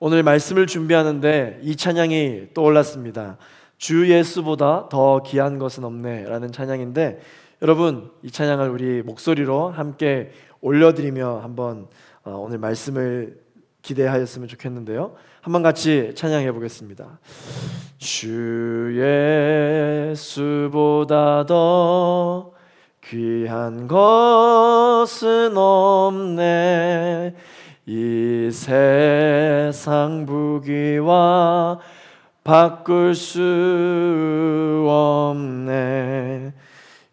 오늘 말씀을 준비하는데 이 찬양이 떠올랐습니다. 주 예수보다 더 귀한 것은 없네 라는 찬양인데, 여러분 이 찬양을 우리 목소리로 함께 올려드리며 한번 오늘 말씀을 기대하였으면 좋겠는데요. 한번 같이 찬양해 보겠습니다. 주 예수보다 더 귀한 것은 없네. 이 세상 부귀와 바꿀 수 없네.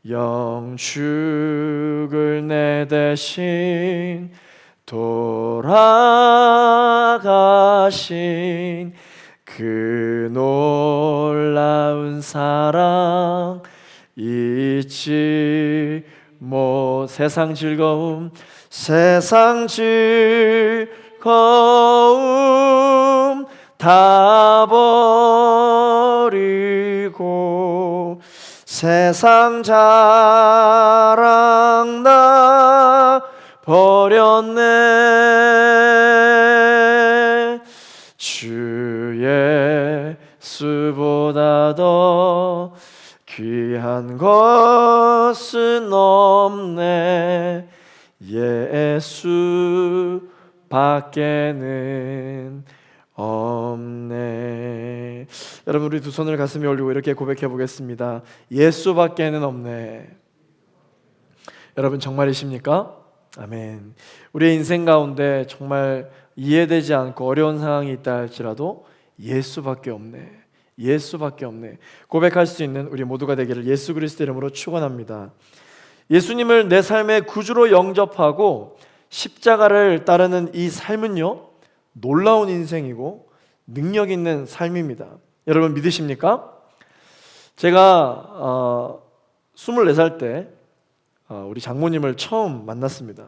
영축을 내 대신 돌아가신 그 놀라운 사랑 잊지 못. 세상 즐거움 다 버리고 세상 자랑 다 버렸네. 주 예수보다 더 귀한 것은 없네. 예수밖에는 없네. 여러분 우리 두 손을 가슴에 올리고 이렇게 고백해 보겠습니다. 예수밖에는 없네. 여러분 정말이십니까? 아멘. 우리의 인생 가운데 정말 이해되지 않고 어려운 상황이 있다 할지라도 예수밖에 없네. 예수밖에 없네. 고백할 수 있는 우리 모두가 되기를 예수 그리스도 이름으로 축원합니다. 예수님을 내 삶의 구주로 영접하고 십자가를 따르는 이 삶은요, 놀라운 인생이고 능력 있는 삶입니다. 여러분 믿으십니까? 제가 24살 때 우리 장모님을 처음 만났습니다.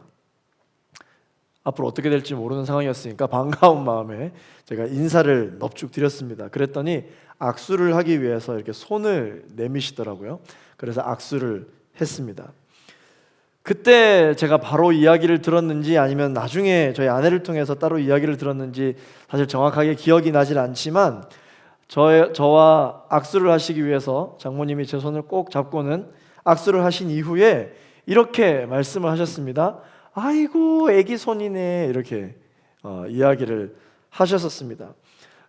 앞으로 어떻게 될지 모르는 상황이었으니까 반가운 마음에 제가 인사를 넙죽 드렸습니다. 그랬더니 악수를 하기 위해서 이렇게 손을 내미시더라고요. 그래서 악수를 했습니다. 그때 제가 바로 이야기를 들었는지 아니면 나중에 저희 아내를 통해서 따로 이야기를 들었는지 사실 정확하게 기억이 나질 않지만, 저와 악수를 하시기 위해서 장모님이 제 손을 꼭 잡고는 악수를 하신 이후에 이렇게 말씀을 하셨습니다. 아이고 애기 손이네, 이렇게 이야기를 하셨었습니다.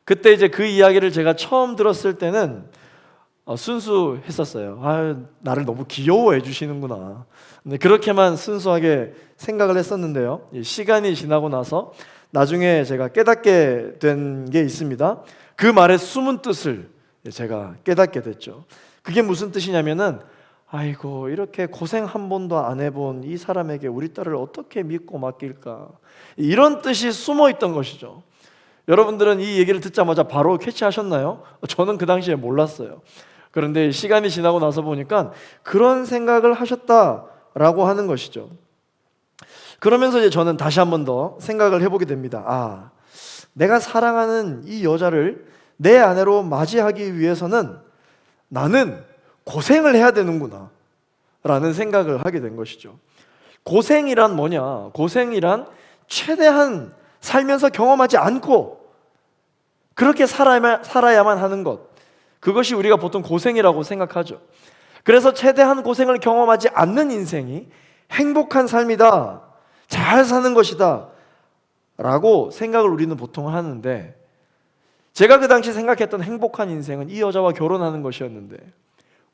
그때 이제 그 이야기를 제가 처음 들었을 때는 순수했었어요. 나를 너무 귀여워해 주시는구나. 근데 그렇게만 순수하게 생각을 했었는데요, 시간이 지나고 나서 나중에 제가 깨닫게 된 게 있습니다. 그 말의 숨은 뜻을 제가 깨닫게 됐죠. 그게 무슨 뜻이냐면은, 아이고 이렇게 고생 한 번도 안 해본 이 사람에게 우리 딸을 어떻게 믿고 맡길까, 이런 뜻이 숨어 있던 것이죠. 여러분들은 이 얘기를 듣자마자 바로 캐치하셨나요? 저는 그 당시에 몰랐어요. 그런데 시간이 지나고 나서 보니까 그런 생각을 하셨다라고 하는 것이죠. 그러면서 이제 저는 다시 한 번 더 생각을 해보게 됩니다. 내가 사랑하는 이 여자를 내 아내로 맞이하기 위해서는 나는 고생을 해야 되는구나 라는 생각을 하게 된 것이죠. 고생이란 뭐냐? 고생이란 최대한 살면서 경험하지 않고 그렇게 살아야만 하는 것, 그것이 우리가 보통 고생이라고 생각하죠. 그래서 최대한 고생을 경험하지 않는 인생이 행복한 삶이다, 잘 사는 것이다 라고 생각을 우리는 보통 하는데, 제가 그 당시 생각했던 행복한 인생은 이 여자와 결혼하는 것이었는데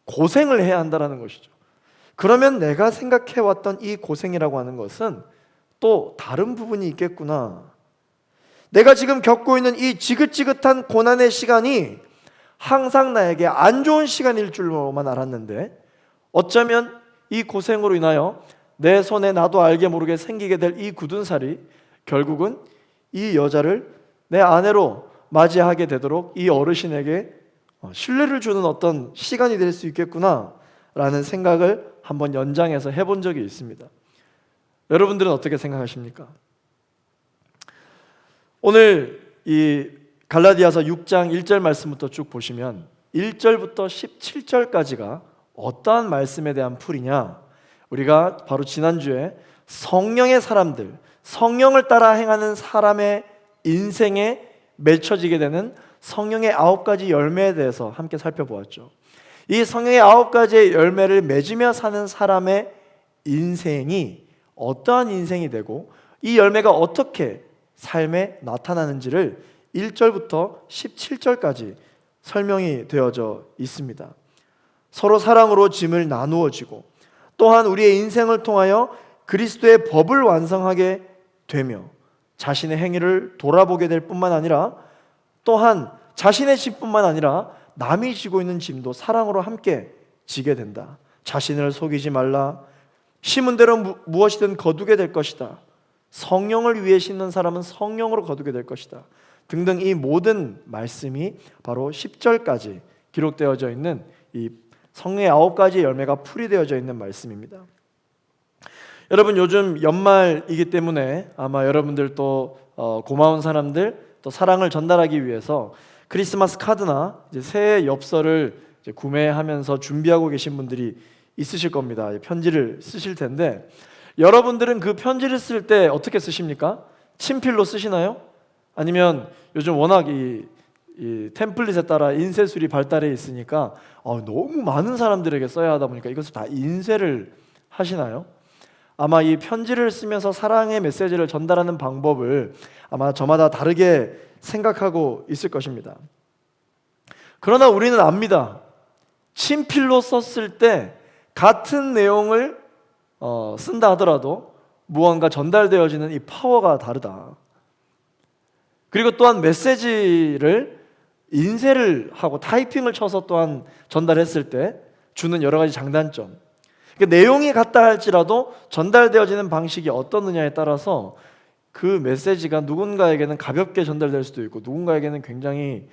고생을 해야 한다는 것이죠. 그러면 내가 생각해왔던 이 고생이라고 하는 것은 또 다른 부분이 있겠구나. 내가 지금 겪고 있는 이 지긋지긋한 고난의 시간이 항상 나에게 안 좋은 시간일 줄로만 알았는데, 어쩌면 이 고생으로 인하여 내 손에 나도 알게 모르게 생기게 될 이 굳은 살이 결국은 이 여자를 내 아내로 맞이하게 되도록 이 어르신에게 신뢰를 주는 어떤 시간이 될 수 있겠구나 라는 생각을 한번 연장해서 해본 적이 있습니다. 여러분들은 어떻게 생각하십니까? 오늘 이 갈라디아서 6장 1절 말씀부터 쭉 보시면 1절부터 17절까지가 어떠한 말씀에 대한 풀이냐, 우리가 바로 지난주에 성령의 사람들, 성령을 따라 행하는 사람의 인생의 맺혀지게 되는 성령의 9가지 열매에 대해서 함께 살펴보았죠. 이 성령의 9가지의 열매를 맺으며 사는 사람의 인생이 어떠한 인생이 되고 이 열매가 어떻게 삶에 나타나는지를 1절부터 17절까지 설명이 되어져 있습니다. 서로 사랑으로 짐을 나누어지고 또한 우리의 인생을 통하여 그리스도의 법을 완성하게 되며 자신의 행위를 돌아보게 될 뿐만 아니라 또한 자신의 짐뿐만 아니라 남이 지고 있는 짐도 사랑으로 함께 지게 된다. 자신을 속이지 말라. 심은 대로 무엇이든 거두게 될 것이다. 성령을 위해 심는 사람은 성령으로 거두게 될 것이다. 등등 이 모든 말씀이 바로 10절까지 기록되어져 있는 이 성령의 9가지 열매가 풀이되어져 있는 말씀입니다. 여러분, 요즘 연말이기 때문에 아마 여러분들 또 고마운 사람들 또 사랑을 전달하기 위해서 크리스마스 카드나 이제 새해 엽서를 이제 구매하면서 준비하고 계신 분들이 있으실 겁니다. 편지를 쓰실 텐데 여러분들은 그 편지를 쓸 때 어떻게 쓰십니까? 친필로 쓰시나요? 아니면 요즘 워낙 이 템플릿에 따라 인쇄술이 발달해 있으니까 너무 많은 사람들에게 써야 하다 보니까 이것을 다 인쇄를 하시나요? 아마 이 편지를 쓰면서 사랑의 메시지를 전달하는 방법을 아마 저마다 다르게 생각하고 있을 것입니다. 그러나 우리는 압니다. 친필로 썼을 때 같은 내용을 쓴다 하더라도 무언가 전달되어지는 이 파워가 다르다. 그리고 또한 메시지를 인쇄를 하고 타이핑을 쳐서 또한 전달했을 때 주는 여러 가지 장단점, 그러니까 내용이 같다 할지라도 전달되어지는 방식이 어떻느냐에 따라서 그 메시지가 누군가에게는 가볍게 전달될 수도 있고 누군가에게는 굉장히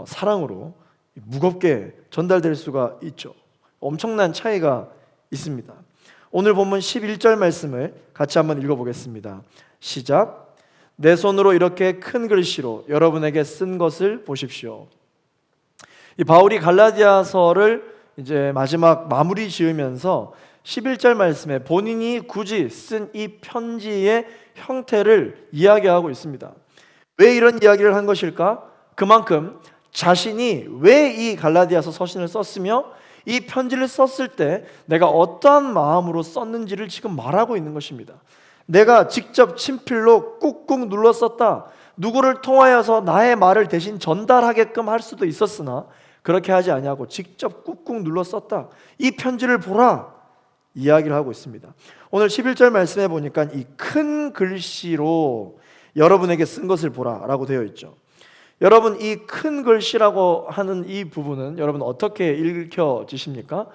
사랑으로 무겁게 전달될 수가 있죠. 엄청난 차이가 있습니다. 오늘 본문 11절 말씀을 같이 한번 읽어보겠습니다. 시작. 내 손으로 이렇게 큰 글씨로 여러분에게 쓴 것을 보십시오. 이 바울이 갈라디아서를 이제 마지막 마무리 지으면서 11절 말씀에 본인이 굳이 쓴 이 편지의 형태를 이야기하고 있습니다. 왜 이런 이야기를 한 것일까? 그만큼 자신이 왜 이 갈라디아서 서신을 썼으며 이 편지를 썼을 때 내가 어떠한 마음으로 썼는지를 지금 말하고 있는 것입니다. 내가 직접 친필로 꾹꾹 눌러 썼다. 누구를 통하여서 나의 말을 대신 전달하게끔 할 수도 있었으나 그렇게 하지 아니하고 직접 꾹꾹 눌러 썼다. 이 편지를 보라 이야기를 하고 있습니다. 오늘 11절 말씀에 보니까 이 큰 글씨로 여러분에게 쓴 것을 보라 라고 되어 있죠. 여러분, 이 큰 글씨라고 하는 이 부분은 여러분 어떻게 읽혀지십니까?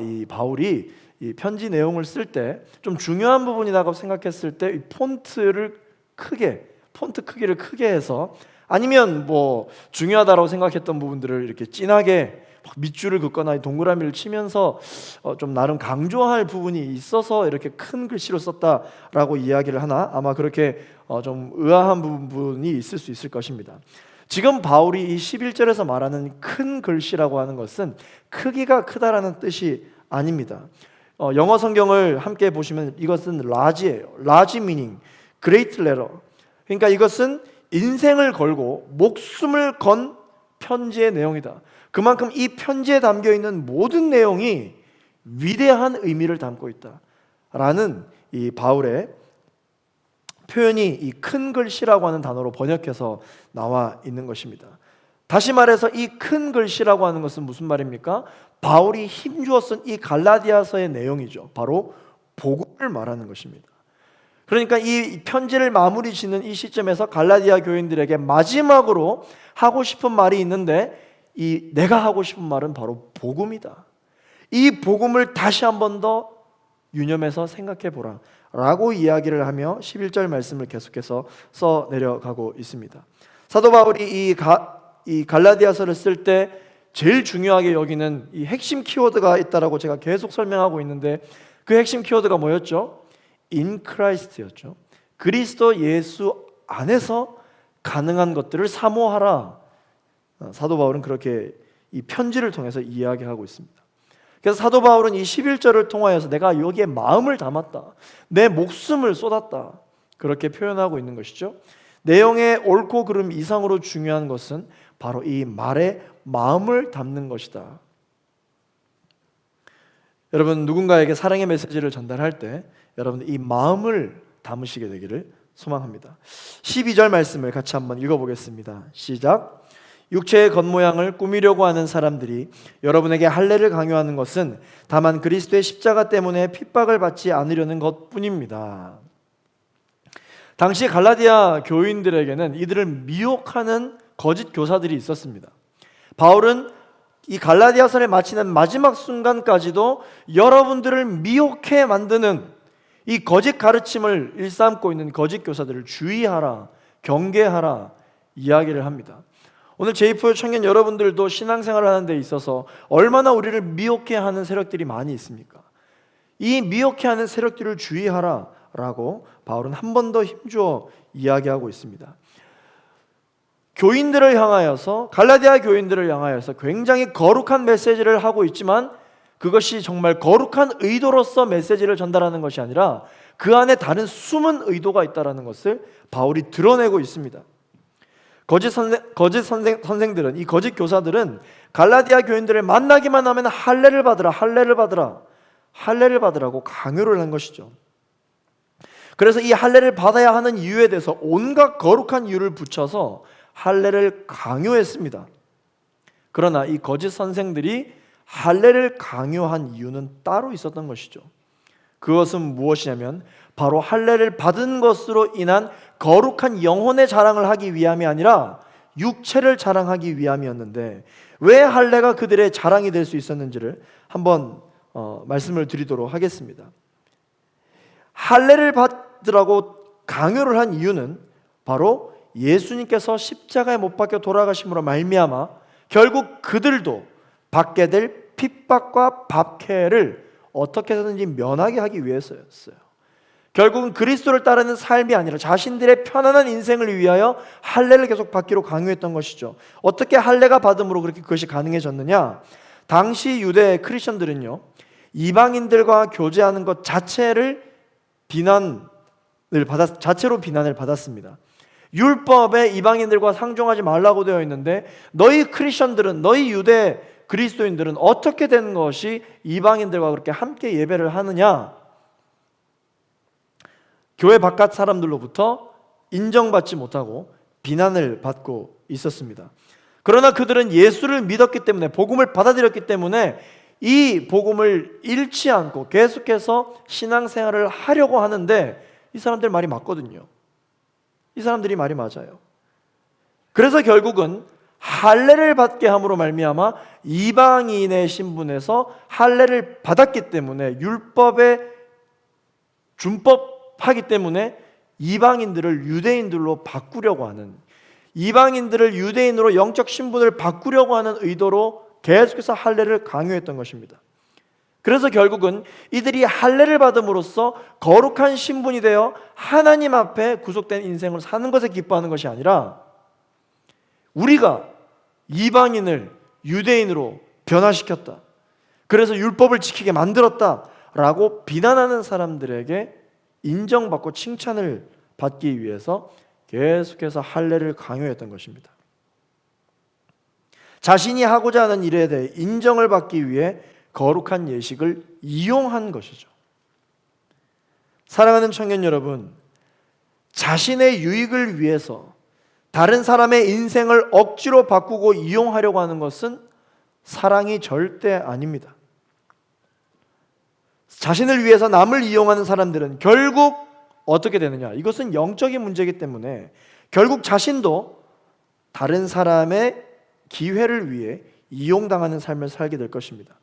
이 바울이 이 편지 내용을 쓸 때 좀 중요한 부분이라고 생각했을 때 이 폰트 크기를 크게 해서, 아니면 뭐 중요하다고 생각했던 부분들을 이렇게 진하게 밑줄을 긋거나 동그라미를 치면서 좀 나름 강조할 부분이 있어서 이렇게 큰 글씨로 썼다라고 이야기를 하나? 아마 그렇게 좀 의아한 부분이 있을 수 있을 것입니다. 지금 바울이 이 11절에서 말하는 큰 글씨라고 하는 것은 크기가 크다라는 뜻이 아닙니다. 영어 성경을 함께 보시면 이것은 large예요. large meaning, great letter. 그러니까 이것은 인생을 걸고 목숨을 건 편지의 내용이다. 그만큼 이 편지에 담겨 있는 모든 내용이 위대한 의미를 담고 있다라는 이 바울의 표현이 이 큰 글씨라고 하는 단어로 번역해서 나와 있는 것입니다. 다시 말해서 이 큰 글씨라고 하는 것은 무슨 말입니까? 바울이 힘주어 쓴 이 갈라디아서의 내용이죠. 바로 복음을 말하는 것입니다. 그러니까 이 편지를 마무리 짓는 이 시점에서 갈라디아 교인들에게 마지막으로 하고 싶은 말이 있는데, 내가 하고 싶은 말은 바로 복음이다. 이 복음을 다시 한 번 더 유념해서 생각해 보라 라고 이야기를 하며 11절 말씀을 계속해서 써 내려가고 있습니다. 사도 바울이 이 갈라디아서를 쓸 때 제일 중요하게 여기는 이 핵심 키워드가 있다라고 제가 계속 설명하고 있는데, 그 핵심 키워드가 뭐였죠? In Christ였죠. 그리스도 예수 안에서 가능한 것들을 사모하라. 사도 바울은 그렇게 이 편지를 통해서 이야기하고 있습니다. 그래서 사도 바울은 이 11절을 통하여서 내가 여기에 마음을 담았다, 내 목숨을 쏟았다, 그렇게 표현하고 있는 것이죠. 내용의 옳고 그름 이상으로 중요한 것은 바로 이 말의 마음을 담는 것이다. 여러분, 누군가에게 사랑의 메시지를 전달할 때 여러분 이 마음을 담으시게 되기를 소망합니다. 12절 말씀을 같이 한번 읽어보겠습니다. 시작. 육체의 겉모양을 꾸미려고 하는 사람들이 여러분에게 할례를 강요하는 것은 다만 그리스도의 십자가 때문에 핍박을 받지 않으려는 것뿐입니다. 당시 갈라디아 교인들에게는 이들을 미혹하는 거짓 교사들이 있었습니다. 바울은 이 갈라디아서를 마치는 마지막 순간까지도 여러분들을 미혹해 만드는 이 거짓 가르침을 일삼고 있는 거짓 교사들을 주의하라, 경계하라 이야기를 합니다. 오늘 제2포 청년 여러분들도 신앙생활을 하는 데 있어서 얼마나 우리를 미혹해 하는 세력들이 많이 있습니까? 이 미혹해 하는 세력들을 주의하라 라고 바울은 한 번 더 힘주어 이야기하고 있습니다. 교인들을 향하여서, 갈라디아 교인들을 향하여서 굉장히 거룩한 메시지를 하고 있지만 그것이 정말 거룩한 의도로서 메시지를 전달하는 것이 아니라 그 안에 다른 숨은 의도가 있다는 것을 바울이 드러내고 있습니다. 거짓 선생들은, 이 거짓 교사들은 갈라디아 교인들을 만나기만 하면 할례를 받으라, 할례를 받으라, 할례를 받으라고 강요를 한 것이죠. 그래서 이 할례를 받아야 하는 이유에 대해서 온갖 거룩한 이유를 붙여서 할례를 강요했습니다. 그러나 이 거짓 선생들이 할례를 강요한 이유는 따로 있었던 것이죠. 그것은 무엇이냐면 바로 할례를 받은 것으로 인한 거룩한 영혼의 자랑을 하기 위함이 아니라 육체를 자랑하기 위함이었는데, 왜 할례가 그들의 자랑이 될 수 있었는지를 한번 말씀을 드리도록 하겠습니다. 할례를 받으라고 강요를 한 이유는 바로 예수님께서 십자가에 못 박혀 돌아가심으로 말미암아 결국 그들도 받게 될 핍박과 박해를 어떻게 해서든지 면하게 하기 위해서였어요. 결국은 그리스도를 따르는 삶이 아니라 자신들의 편안한 인생을 위하여 할례를 계속 받기로 강요했던 것이죠. 어떻게 할례가 받음으로 그렇게 그것이 가능해졌느냐? 당시 유대 크리스천들은요, 이방인들과 교제하는 것 자체로 비난을 받았습니다. 율법에 이방인들과 상종하지 말라고 되어 있는데 너희 크리스천들은, 너희 유대 그리스도인들은 어떻게 된 것이 이방인들과 그렇게 함께 예배를 하느냐? 교회 바깥 사람들로부터 인정받지 못하고 비난을 받고 있었습니다. 그러나 그들은 예수를 믿었기 때문에, 복음을 받아들였기 때문에 이 복음을 잃지 않고 계속해서 신앙생활을 하려고 하는데 이 사람들 말이 맞거든요. 이 사람들이 말이 맞아요. 그래서 결국은 할례를 받게 함으로 말미암아 이방인의 신분에서 할례를 받았기 때문에, 율법에 준법하기 때문에 이방인들을 유대인들로 바꾸려고 하는, 이방인들을 유대인으로 영적 신분을 바꾸려고 하는 의도로 계속해서 할례를 강요했던 것입니다. 그래서 결국은 이들이 할례를 받음으로써 거룩한 신분이 되어 하나님 앞에 구속된 인생을 사는 것에 기뻐하는 것이 아니라 우리가 이방인을 유대인으로 변화시켰다, 그래서 율법을 지키게 만들었다 라고 비난하는 사람들에게 인정받고 칭찬을 받기 위해서 계속해서 할례를 강요했던 것입니다. 자신이 하고자 하는 일에 대해 인정을 받기 위해 거룩한 예식을 이용한 것이죠. 사랑하는 청년 여러분, 자신의 유익을 위해서 다른 사람의 인생을 억지로 바꾸고 이용하려고 하는 것은 사랑이 절대 아닙니다. 자신을 위해서 남을 이용하는 사람들은 결국 어떻게 되느냐? 이것은 영적인 문제이기 때문에 결국 자신도 다른 사람의 기회를 위해 이용당하는 삶을 살게 될 것입니다.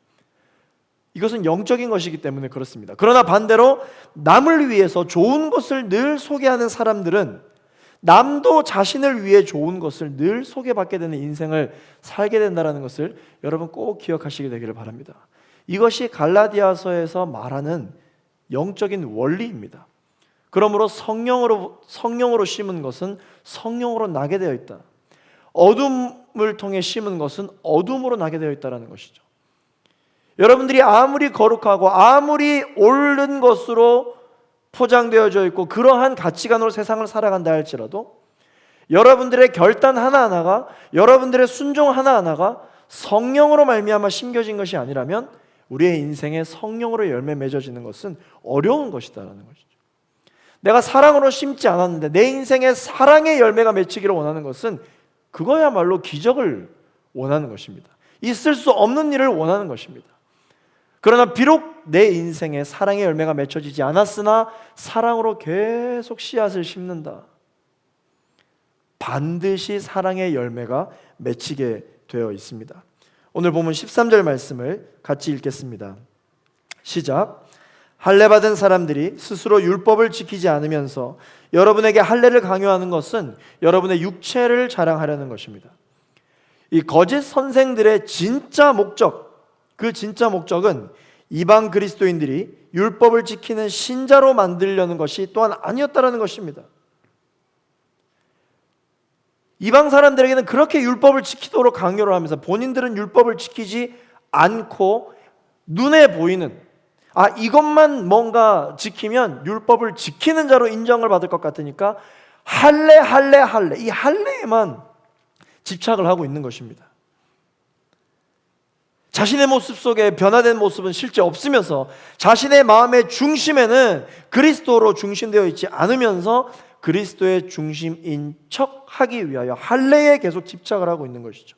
이것은 영적인 것이기 때문에 그렇습니다. 그러나 반대로 남을 위해서 좋은 것을 늘 소개하는 사람들은 남도 자신을 위해 좋은 것을 늘 소개받게 되는 인생을 살게 된다는 것을 여러분 꼭 기억하시게 되기를 바랍니다. 이것이 갈라디아서에서 말하는 영적인 원리입니다. 그러므로 성령으로 심은 것은 성령으로 나게 되어 있다. 어둠을 통해 심은 것은 어둠으로 나게 되어 있다는 것이죠. 여러분들이 아무리 거룩하고 아무리 옳은 것으로 포장되어져 있고 그러한 가치관으로 세상을 살아간다 할지라도 여러분들의 결단 하나하나가, 여러분들의 순종 하나하나가 성령으로 말미암아 심겨진 것이 아니라면 우리의 인생에 성령으로 열매 맺어지는 것은 어려운 것이다라는 것이죠. 내가 사랑으로 심지 않았는데 내 인생에 사랑의 열매가 맺히기를 원하는 것은 그거야말로 기적을 원하는 것입니다. 있을 수 없는 일을 원하는 것입니다. 그러나 비록 내 인생에 사랑의 열매가 맺혀지지 않았으나 사랑으로 계속 씨앗을 심는다, 반드시 사랑의 열매가 맺히게 되어 있습니다. 오늘 본문 13절 말씀을 같이 읽겠습니다. 시작. 할례 받은 사람들이 스스로 율법을 지키지 않으면서 여러분에게 할례를 강요하는 것은 여러분의 육체를 자랑하려는 것입니다. 이 거짓 선생들의 진짜 목적, 그 진짜 목적은 이방 그리스도인들이 율법을 지키는 신자로 만들려는 것이 또한 아니었다라는 것입니다. 이방 사람들에게는 그렇게 율법을 지키도록 강요를 하면서 본인들은 율법을 지키지 않고 눈에 보이는, 이것만 뭔가 지키면 율법을 지키는 자로 인정을 받을 것 같으니까 할례 이 할례에만 집착을 하고 있는 것입니다. 자신의 모습 속에 변화된 모습은 실제 없으면서 자신의 마음의 중심에는 그리스도로 중심되어 있지 않으면서 그리스도의 중심인 척 하기 위하여 할례에 계속 집착을 하고 있는 것이죠.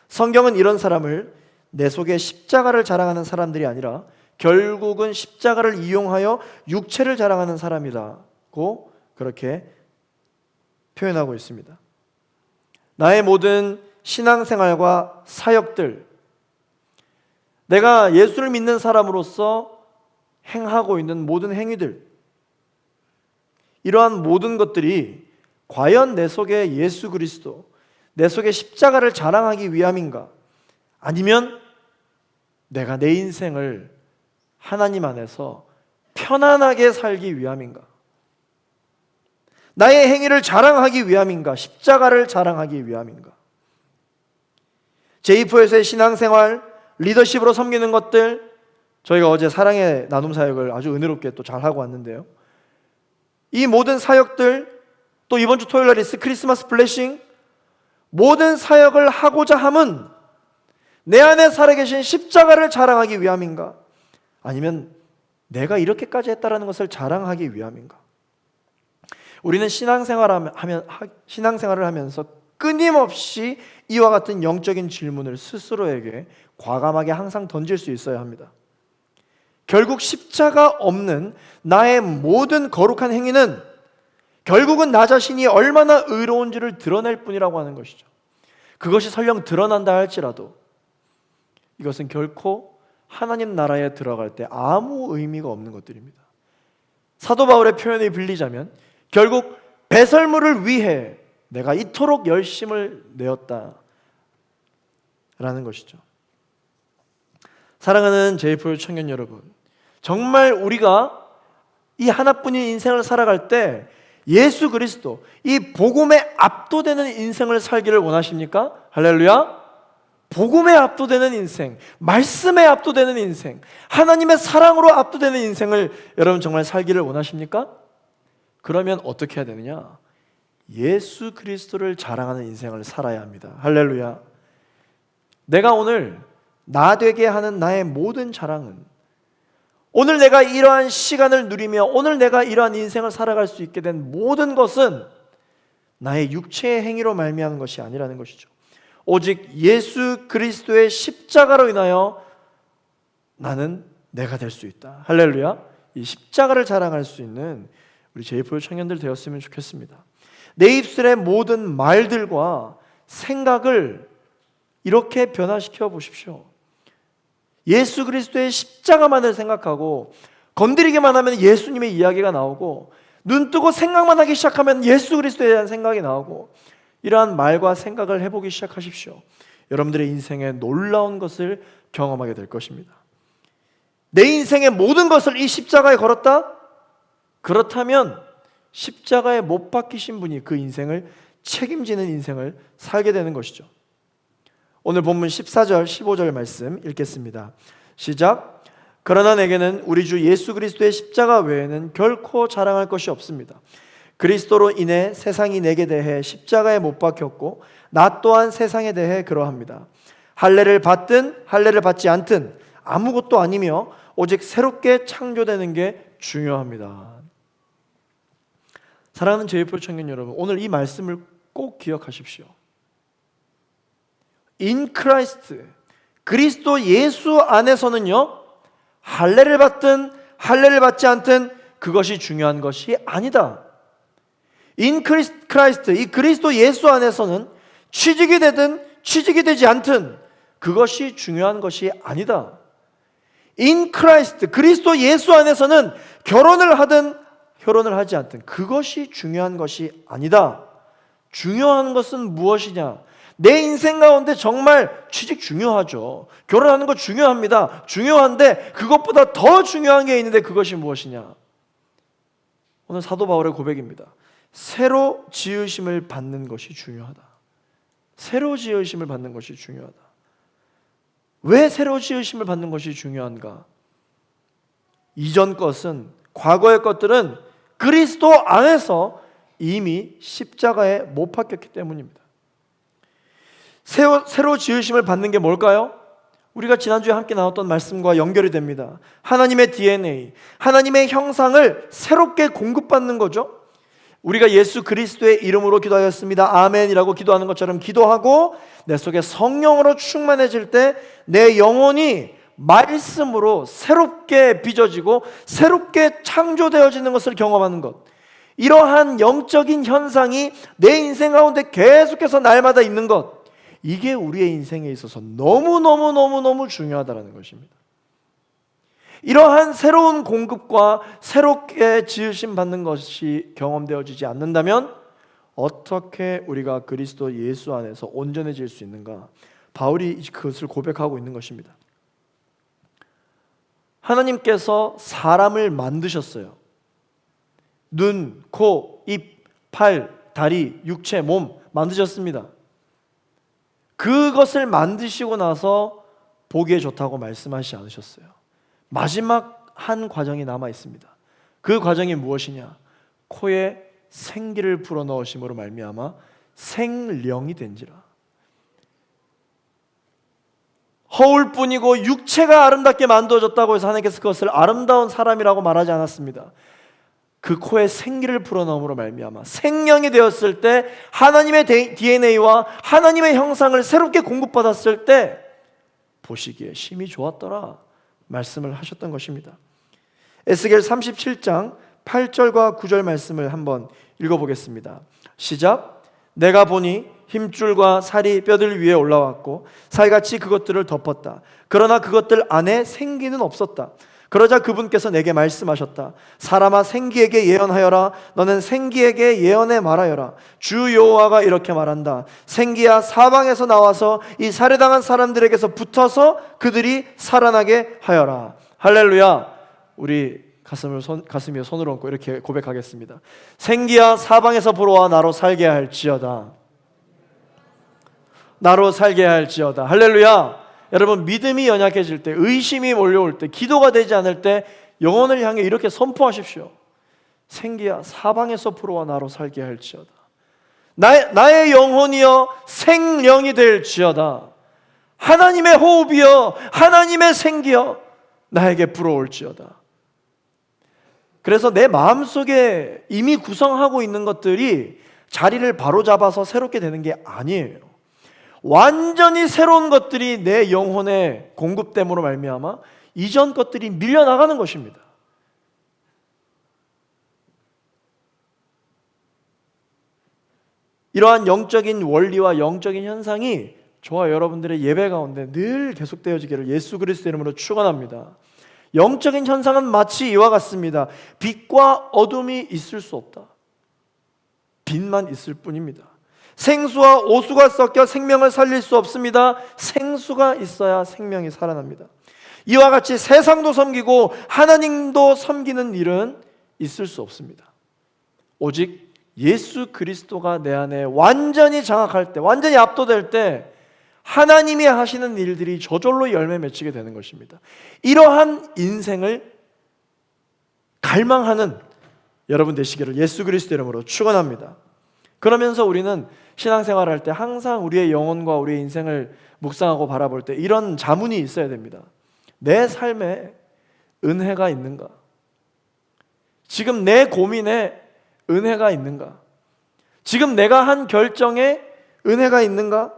성경은 이런 사람을 내 속에 십자가를 자랑하는 사람들이 아니라 결국은 십자가를 이용하여 육체를 자랑하는 사람이라고 그렇게 표현하고 있습니다. 나의 모든 신앙생활과 사역들, 내가 예수를 믿는 사람으로서 행하고 있는 모든 행위들, 이러한 모든 것들이 과연 내 속에 예수 그리스도, 내 속에 십자가를 자랑하기 위함인가? 아니면 내가 내 인생을 하나님 안에서 편안하게 살기 위함인가? 나의 행위를 자랑하기 위함인가? 십자가를 자랑하기 위함인가? 제2포에서의 신앙생활, 리더십으로 섬기는 것들, 저희가 어제 사랑의 나눔 사역을 아주 은혜롭게 또 잘하고 왔는데요, 이 모든 사역들, 또 이번 주 토요일 날 있을 크리스마스 블레싱, 모든 사역을 하고자 함은 내 안에 살아계신 십자가를 자랑하기 위함인가? 아니면 내가 이렇게까지 했다라는 것을 자랑하기 위함인가? 우리는 신앙생활을 하면서 끊임없이 이와 같은 영적인 질문을 스스로에게 과감하게 항상 던질 수 있어야 합니다. 결국 십자가 없는 나의 모든 거룩한 행위는 결국은 나 자신이 얼마나 의로운지를 드러낼 뿐이라고 하는 것이죠. 그것이 설령 드러난다 할지라도 이것은 결코 하나님 나라에 들어갈 때 아무 의미가 없는 것들입니다. 사도 바울의 표현을 빌리자면 결국 배설물을 위해 내가 이토록 열심을 내었다라는 것이죠. 사랑하는 제2포 청년 여러분, 정말 우리가 이 하나뿐인 인생을 살아갈 때 예수 그리스도, 이 복음에 압도되는 인생을 살기를 원하십니까? 할렐루야! 복음에 압도되는 인생, 말씀에 압도되는 인생, 하나님의 사랑으로 압도되는 인생을 여러분 정말 살기를 원하십니까? 그러면 어떻게 해야 되느냐? 예수 그리스도를 자랑하는 인생을 살아야 합니다. 할렐루야! 내가 오늘 나 되게 하는 나의 모든 자랑은, 오늘 내가 이러한 시간을 누리며 오늘 내가 이러한 인생을 살아갈 수 있게 된 모든 것은 나의 육체의 행위로 말미암은 것이 아니라는 것이죠. 오직 예수 그리스도의 십자가로 인하여 나는 내가 될 수 있다. 할렐루야! 이 십자가를 자랑할 수 있는 우리 제2포 청년들 되었으면 좋겠습니다. 내 입술의 모든 말들과 생각을 이렇게 변화시켜 보십시오. 예수 그리스도의 십자가만을 생각하고 건드리기만 하면 예수님의 이야기가 나오고 눈 뜨고 생각만 하기 시작하면 예수 그리스도에 대한 생각이 나오고 이러한 말과 생각을 해보기 시작하십시오. 여러분들의 인생에 놀라운 것을 경험하게 될 것입니다. 내 인생의 모든 것을 이 십자가에 걸었다? 그렇다면 십자가에 못 박히신 분이 그 인생을 책임지는 인생을 살게 되는 것이죠. 오늘 본문 14절, 15절 말씀 읽겠습니다. 시작. 그러나 내게는 우리 주 예수 그리스도의 십자가 외에는 결코 자랑할 것이 없습니다. 그리스도로 인해 세상이 내게 대해 십자가에 못 박혔고 나 또한 세상에 대해 그러합니다. 할례를 받든 할례를 받지 않든 아무것도 아니며 오직 새롭게 창조되는 게 중요합니다. 사랑하는 제이풀 청년 여러분, 오늘 이 말씀을 꼭 기억하십시오. In Christ, 그리스도 예수 안에서는요, 할례를 받든 할례를 받지 않든 그것이 중요한 것이 아니다. In Christ, 이 그리스도 예수 안에서는 취직이 되든 취직이 되지 않든 그것이 중요한 것이 아니다. In Christ, 그리스도 예수 안에서는 결혼을 하든 결혼을 하지 않든 그것이 중요한 것이 아니다. 중요한 것은 무엇이냐? 내 인생 가운데 정말 취직 중요하죠. 결혼하는 거 중요합니다. 중요한데 그것보다 더 중요한 게 있는데 그것이 무엇이냐? 오늘 사도 바울의 고백입니다. 새로 지으심을 받는 것이 중요하다. 새로 지으심을 받는 것이 중요하다. 왜 새로 지으심을 받는 것이 중요한가? 이전 것은, 과거의 것들은 그리스도 안에서 이미 십자가에 못 박혔기 때문입니다. 새로 지으심을 받는 게 뭘까요? 우리가 지난주에 함께 나눴던 말씀과 연결이 됩니다. 하나님의 DNA, 하나님의 형상을 새롭게 공급받는 거죠. 우리가 예수 그리스도의 이름으로 기도하였습니다, 아멘이라고 기도하는 것처럼 기도하고 내 속에 성령으로 충만해질 때 내 영혼이 말씀으로 새롭게 빚어지고 새롭게 창조되어지는 것을 경험하는 것, 이러한 영적인 현상이 내 인생 가운데 계속해서 날마다 있는 것, 이게 우리의 인생에 있어서 너무너무 중요하다는 것입니다. 이러한 새로운 공급과 새롭게 지으심 받는 것이 경험되어지지 않는다면 어떻게 우리가 그리스도 예수 안에서 온전해질 수 있는가? 바울이 그것을 고백하고 있는 것입니다. 하나님께서 사람을 만드셨어요. 눈, 코, 입, 팔, 다리, 육체, 몸 만드셨습니다. 그것을 만드시고 나서 보기에 좋다고 말씀하시지 않으셨어요. 마지막 한 과정이 남아 있습니다. 그 과정이 무엇이냐? 코에 생기를 불어넣으심으로 말미암아 생령이 된지라. 허울뿐이고 육체가 아름답게 만들어졌다고 해서 하나님께서 그것을 아름다운 사람이라고 말하지 않았습니다. 그 코에 생기를 불어넣음으로 말미암아 생령이 되었을 때 하나님의 DNA와 하나님의 형상을 새롭게 공급받았을 때 보시기에 심히 좋았더라 말씀을 하셨던 것입니다. 에스겔 37장 8절과 9절 말씀을 한번 읽어보겠습니다. 시작. 내가 보니 힘줄과 살이 뼈들 위에 올라왔고 살같이 그것들을 덮었다. 그러나 그것들 안에 생기는 없었다. 그러자 그분께서 내게 말씀하셨다. 사람아, 생기에게 예언하여라. 너는 생기에게 예언해 말하여라. 주 여호와가 이렇게 말한다. 생기야, 사방에서 나와서 이 살해당한 사람들에게서 붙어서 그들이 살아나게 하여라. 할렐루야. 우리 가슴 위에 손을 얹고 이렇게 고백하겠습니다. 생기야, 사방에서 불어와 나로 살게 할지어다. 나로 살게 할지어다. 할렐루야. 여러분, 믿음이 연약해질 때, 의심이 몰려올 때, 기도가 되지 않을 때 영혼을 향해 이렇게 선포하십시오. 생기야, 사방에서 불어와 나로 살게 할지어다. 나의 영혼이여 생령이 될지어다. 하나님의 호흡이여, 하나님의 생기여 나에게 불어올지어다. 그래서 내 마음속에 이미 구성하고 있는 것들이 자리를 바로잡아서 새롭게 되는 게 아니에요. 완전히 새로운 것들이 내 영혼의 공급됨으로 말미암아 이전 것들이 밀려나가는 것입니다. 이러한 영적인 원리와 영적인 현상이 저와 여러분들의 예배 가운데 늘 계속되어지기를 예수 그리스도 이름으로 축원합니다. 영적인 현상은 마치 이와 같습니다. 빛과 어둠이 있을 수 없다. 빛만 있을 뿐입니다. 생수와 오수가 섞여 생명을 살릴 수 없습니다. 생수가 있어야 생명이 살아납니다. 이와 같이 세상도 섬기고 하나님도 섬기는 일은 있을 수 없습니다. 오직 예수 그리스도가 내 안에 완전히 장악할 때, 완전히 압도될 때 하나님이 하시는 일들이 저절로 열매 맺히게 되는 것입니다. 이러한 인생을 갈망하는 여러분 되시기를 예수 그리스도 이름으로 축원합니다. 그러면서 우리는 신앙생활을 할 때 항상 우리의 영혼과 우리의 인생을 묵상하고 바라볼 때 이런 자문이 있어야 됩니다. 내 삶에 은혜가 있는가? 지금 내 고민에 은혜가 있는가? 지금 내가 한 결정에 은혜가 있는가?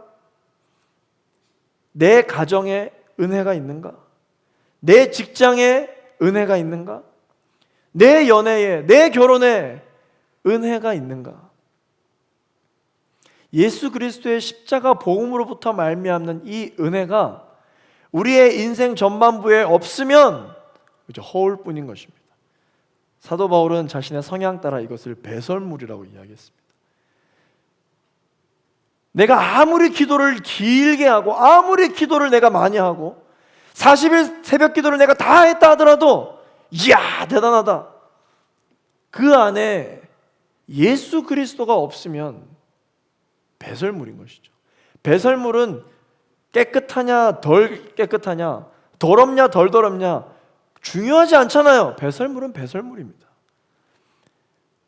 내 가정에 은혜가 있는가? 내 직장에 은혜가 있는가? 내 연애에, 내 결혼에 은혜가 있는가? 예수 그리스도의 십자가 복음으로부터 말미암는 이 은혜가 우리의 인생 전반부에 없으면 허울뿐인 것입니다. 사도 바울은 자신의 성향 따라 이것을 배설물이라고 이야기했습니다. 내가 아무리 기도를 길게 하고 아무리 기도를 내가 많이 하고 40일 새벽 기도를 내가 다 했다 하더라도 이야 대단하다. 그 안에 예수 그리스도가 없으면 배설물인 것이죠. 배설물은 깨끗하냐 덜 깨끗하냐 더럽냐 덜 더럽냐 중요하지 않잖아요. 배설물은 배설물입니다.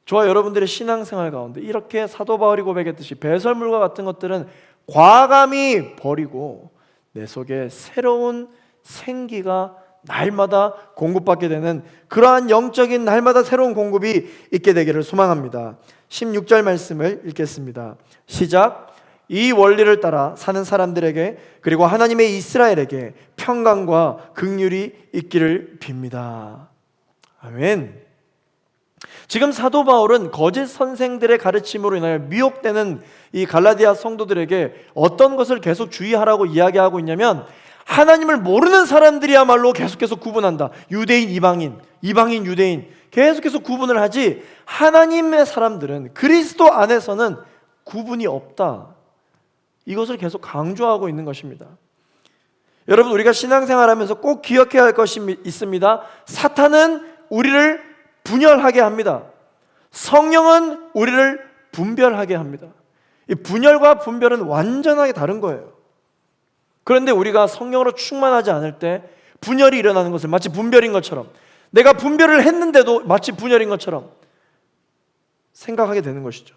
저와 여러분들의 신앙생활 가운데 이렇게 사도 바울이 고백했듯이 배설물과 같은 것들은 과감히 버리고 내 속에 새로운 생기가 날마다 공급받게 되는 그러한 영적인 날마다 새로운 공급이 있게 되기를 소망합니다. 16절 말씀을 읽겠습니다. 시작. 이 원리를 따라 사는 사람들에게 그리고 하나님의 이스라엘에게 평강과 긍휼이 있기를 빕니다. 아멘. 지금 사도 바울은 거짓 선생들의 가르침으로 인하여 미혹되는 이 갈라디아 성도들에게 어떤 것을 계속 주의하라고 이야기하고 있냐면 하나님을 모르는 사람들이야말로 계속해서 구분한다. 유대인, 이방인, 이방인, 유대인 계속해서 구분을 하지 하나님의 사람들은 그리스도 안에서는 구분이 없다. 이것을 계속 강조하고 있는 것입니다. 여러분 우리가 신앙생활하면서 꼭 기억해야 할 것이 있습니다. 사탄은 우리를 분열하게 합니다. 성령은 우리를 분별하게 합니다. 이 분열과 분별은 완전하게 다른 거예요. 그런데 우리가 성령으로 충만하지 않을 때 분열이 일어나는 것을 마치 분별인 것처럼 내가 분별을 했는데도 마치 분열인 것처럼 생각하게 되는 것이죠.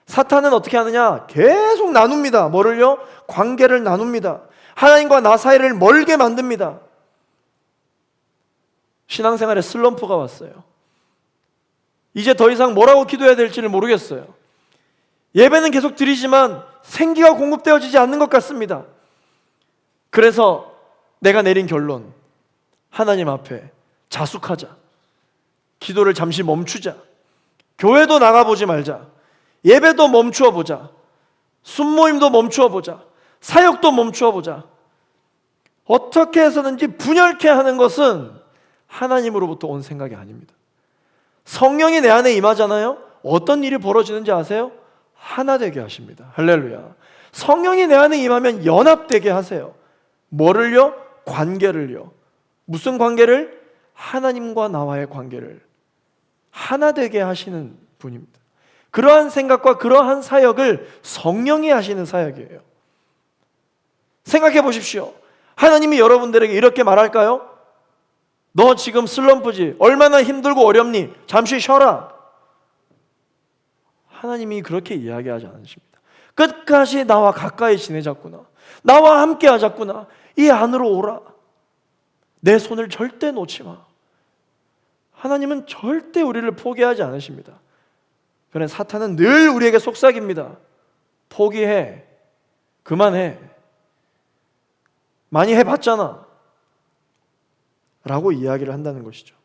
사탄은 어떻게 하느냐? 계속 나눕니다. 뭐를요? 관계를 나눕니다. 하나님과 나 사이를 멀게 만듭니다. 신앙생활에 슬럼프가 왔어요. 이제 더 이상 뭐라고 기도해야 될지를 모르겠어요. 예배는 계속 드리지만 생기가 공급되어지지 않는 것 같습니다. 그래서 내가 내린 결론, 하나님 앞에 자숙하자. 기도를 잠시 멈추자. 교회도 나가보지 말자. 예배도 멈추어 보자. 순모임도 멈추어 보자. 사역도 멈추어 보자. 어떻게 해서든지 분열케 하는 것은 하나님으로부터 온 생각이 아닙니다. 성령이 내 안에 임하잖아요. 어떤 일이 벌어지는지 아세요? 하나 되게 하십니다. 할렐루야. 성령이 내 안에 임하면 연합되게 하세요. 뭐를요? 관계를요. 무슨 관계를? 하나님과 나와의 관계를 하나 되게 하시는 분입니다. 그러한 생각과 그러한 사역을 성령이 하시는 사역이에요. 생각해 보십시오. 하나님이 여러분들에게 이렇게 말할까요? 너 지금 슬럼프지? 얼마나 힘들고 어렵니? 잠시 쉬어라. 하나님이 그렇게 이야기하지 않으십니다. 끝까지 나와 가까이 지내자꾸나. 나와 함께 하자꾸나. 이 안으로 오라. 내 손을 절대 놓지 마. 하나님은 절대 우리를 포기하지 않으십니다. 그런데 사탄은 늘 우리에게 속삭입니다. 포기해. 그만해. 많이 해봤잖아. 라고 이야기를 한다는 것이죠.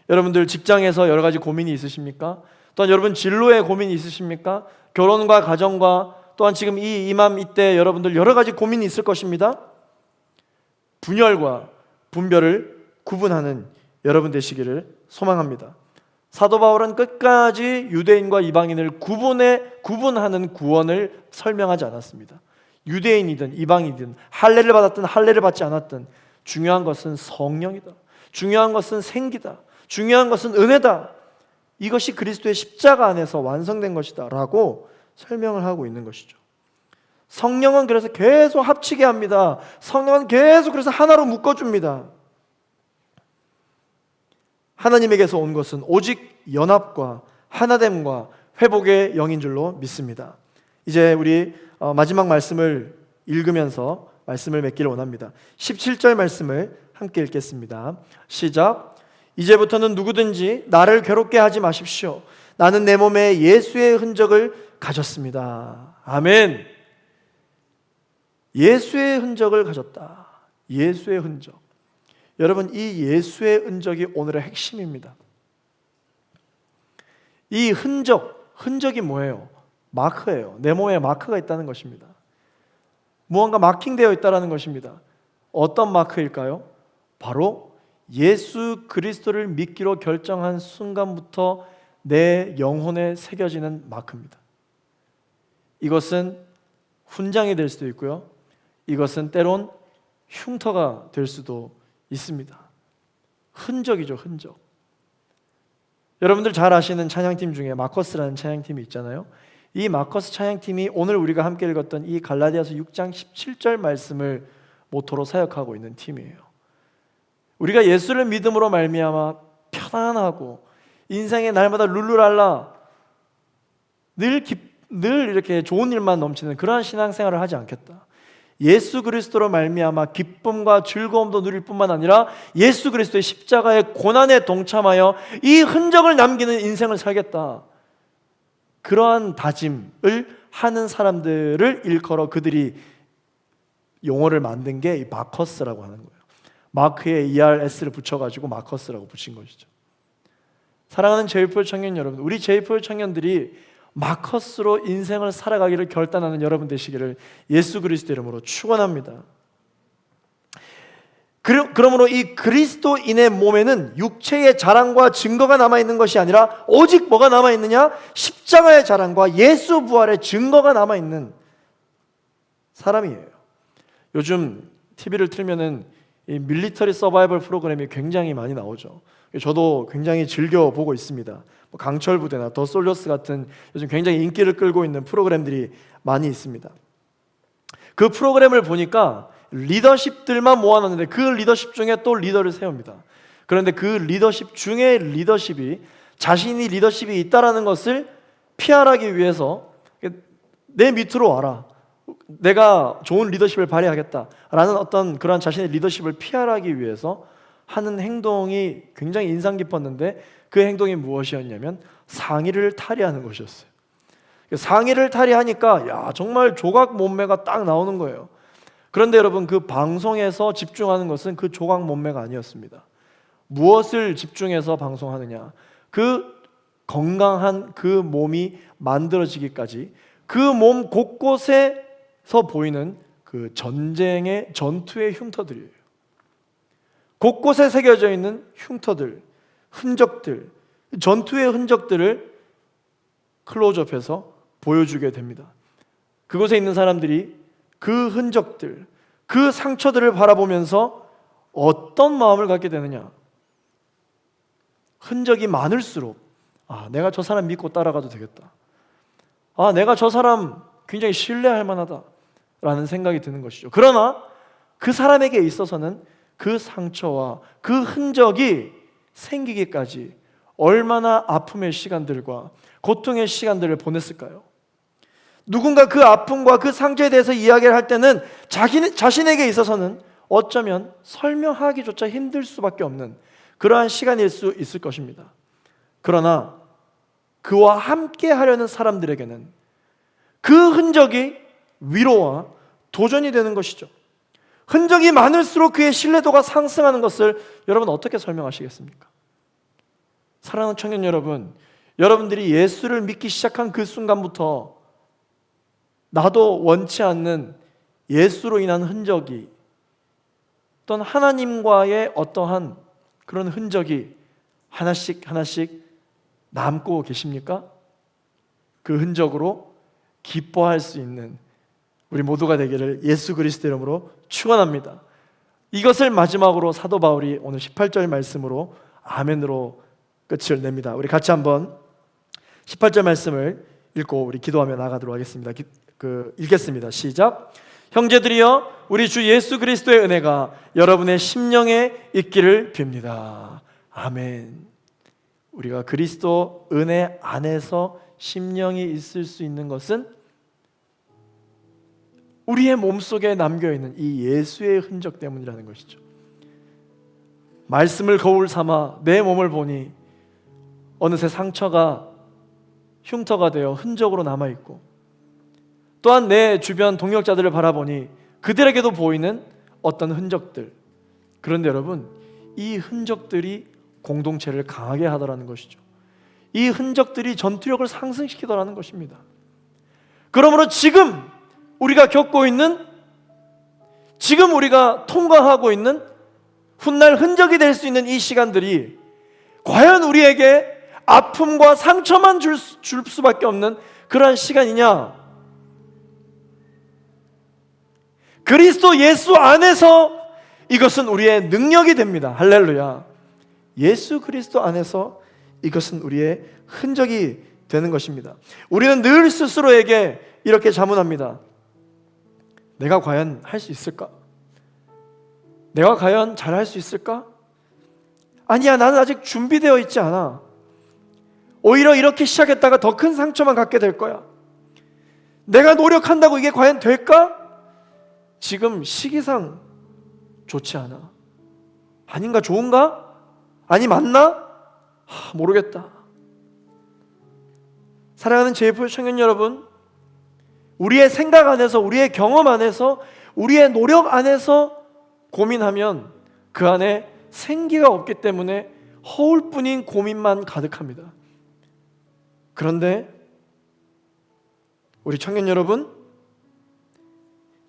여러분들 직장에서 여러 가지 고민이 있으십니까? 또한 여러분 진로에 고민이 있으십니까? 결혼과 가정과 또한 지금 이때 여러분들 여러 가지 고민이 있을 것입니다. 분열과 분별을 구분하는 여러분 되시기를 소망합니다. 사도 바울은 끝까지 유대인과 이방인을 구분하는 구원을 설명하지 않았습니다. 유대인이든 이방인이든 할례를 받았든 할례를 받지 않았든 중요한 것은 성령이다. 중요한 것은 생기다. 중요한 것은 은혜다. 이것이 그리스도의 십자가 안에서 완성된 것이다 라고 설명을 하고 있는 것이죠. 성령은 그래서 계속 합치게 합니다. 성령은 계속 그래서 하나로 묶어줍니다. 하나님에게서 온 것은 오직 연합과 하나됨과 회복의 영인 줄로 믿습니다. 이제 우리 마지막 말씀을 읽으면서 말씀을 맺기를 원합니다. 17절 말씀을 함께 읽겠습니다. 시작. 이제부터는 누구든지 나를 괴롭게 하지 마십시오. 나는 내 몸에 예수의 흔적을 가졌습니다. 아멘. 예수의 흔적을 가졌다. 예수의 흔적. 여러분, 이 예수의 흔적이 오늘의 핵심입니다. 이 흔적이 뭐예요? 마크예요. 내 몸에 마크가 있다는 것입니다. 무언가 마킹되어 있다는 것입니다. 어떤 마크일까요? 바로 예수 그리스도를 믿기로 결정한 순간부터 내 영혼에 새겨지는 마크입니다. 이것은 훈장이 될 수도 있고요. 이것은 때론 흉터가 될 수도 있습니다. 흔적이죠, 흔적. 여러분들 잘 아시는 찬양팀 중에 마커스라는 찬양팀이 있잖아요. 이 마커스 찬양팀이 오늘 우리가 함께 읽었던 이 갈라디아서 6장 17절 말씀을 모토로 사역하고 있는 팀이에요. 우리가 예수를 믿음으로 말미암아 편안하고 인생의 날마다 룰루랄라 늘 이렇게 좋은 일만 넘치는 그러한 신앙생활을 하지 않겠다. 예수 그리스도로 말미암아 기쁨과 즐거움도 누릴 뿐만 아니라 예수 그리스도의 십자가의 고난에 동참하여 이 흔적을 남기는 인생을 살겠다. 그러한 다짐을 하는 사람들을 일컬어 그들이 용어를 만든 게 이 마커스라고 하는 거예요. 마크에 ERS를 붙여가지고 마커스라고 붙인 것이죠. 사랑하는 제이풀 청년 여러분, 우리 제이풀 청년들이 마커스로 인생을 살아가기를 결단하는 여러분 되시기를 예수 그리스도 이름으로 축원합니다. 그러므로 이 그리스도인의 몸에는 육체의 자랑과 증거가 남아있는 것이 아니라 오직 뭐가 남아있느냐? 십자가의 자랑과 예수 부활의 증거가 남아있는 사람이에요. 요즘 TV를 틀면은 이 밀리터리 서바이벌 프로그램이 굉장히 많이 나오죠. 저도 굉장히 즐겨 보고 있습니다. 강철 부대나 더 솔저스 같은 요즘 굉장히 인기를 끌고 있는 프로그램들이 많이 있습니다. 그 프로그램을 보니까 리더십들만 모아놨는데 그 리더십 중에 또 리더를 세웁니다. 그런데 그 리더십 중에 리더십이 자신이 리더십이 있다라는 것을 피하기 위해서 내 밑으로 와라, 내가 좋은 리더십을 발휘하겠다라는 어떤 그런 자신의 리더십을 피하기 위해서 하는 행동이 굉장히 인상 깊었는데 그 행동이 무엇이었냐면 상의를 탈의하는 것이었어요. 상의를 탈의하니까 야, 정말 조각 몸매가 딱 나오는 거예요. 그런데 여러분, 그 방송에서 집중하는 것은 그 조각 몸매가 아니었습니다. 무엇을 집중해서 방송하느냐? 그 건강한 그 몸이 만들어지기까지 그 몸 곳곳에서 보이는 그 전투의 흉터들이에요. 곳곳에 새겨져 있는 흉터들, 흔적들, 전투의 흔적들을 클로즈업해서 보여주게 됩니다. 그곳에 있는 사람들이 그 흔적들, 그 상처들을 바라보면서 어떤 마음을 갖게 되느냐? 흔적이 많을수록 내가 저 사람 믿고 따라가도 되겠다. 내가 저 사람 굉장히 신뢰할 만하다 라는 생각이 드는 것이죠. 그러나 그 사람에게 있어서는 그 상처와 그 흔적이 생기기까지 얼마나 아픔의 시간들과 고통의 시간들을 보냈을까요? 누군가 그 아픔과 그 상처에 대해서 이야기를 할 때는 자신에게 있어서는 어쩌면 설명하기조차 힘들 수밖에 없는 그러한 시간일 수 있을 것입니다. 그러나 그와 함께 하려는 사람들에게는 그 흔적이 위로와 도전이 되는 것이죠. 흔적이 많을수록 그의 신뢰도가 상승하는 것을 여러분 어떻게 설명하시겠습니까? 사랑하는 청년 여러분, 여러분들이 예수를 믿기 시작한 그 순간부터 나도 원치 않는 예수로 인한 흔적이, 어떤 하나님과의 어떠한 그런 흔적이 하나씩 남고 계십니까? 그 흔적으로 기뻐할 수 있는 우리 모두가 되기를 예수 그리스도 이름으로 축원합니다. 이것을 마지막으로 사도 바울이 오늘 18절 말씀으로 아멘으로 끝을 냅니다. 우리 같이 한번 18절 말씀을 읽고 우리 기도하며 나가도록 하겠습니다. 읽겠습니다. 시작. 형제들이여, 우리 주 예수 그리스도의 은혜가 여러분의 심령에 있기를 빕니다. 아멘. 우리가 그리스도 은혜 안에서 심령이 있을 수 있는 것은 우리의 몸속에 남겨있는 이 예수의 흔적 때문이라는 것이죠. 말씀을 거울 삼아 내 몸을 보니 어느새 상처가 흉터가 되어 흔적으로 남아있고, 또한 내 주변 동역자들을 바라보니 그들에게도 보이는 어떤 흔적들. 그런데 여러분, 이 흔적들이 공동체를 강하게 하더라는 것이죠. 이 흔적들이 전투력을 상승시키더라는 것입니다. 그러므로 지금 우리가 겪고 있는, 지금 우리가 통과하고 있는 훗날 흔적이 될 수 있는 이 시간들이 과연 우리에게 아픔과 상처만 줄 수밖에 없는 그러한 시간이냐? 그리스도 예수 안에서 이것은 우리의 능력이 됩니다. 할렐루야. 예수 그리스도 안에서 이것은 우리의 흔적이 되는 것입니다. 우리는 늘 스스로에게 이렇게 자문합니다. 내가 과연 할 수 있을까? 내가 과연 잘할 수 있을까? 아니야, 나는 아직 준비되어 있지 않아. 오히려 이렇게 시작했다가 더 큰 상처만 갖게 될 거야. 내가 노력한다고 이게 과연 될까? 지금 시기상 좋지 않아. 아닌가? 좋은가? 아니 맞나? 모르겠다. 사랑하는 JF 청년 여러분, 우리의 생각 안에서, 우리의 경험 안에서, 우리의 노력 안에서 고민하면 그 안에 생기가 없기 때문에 허울뿐인 고민만 가득합니다. 그런데 우리 청년 여러분,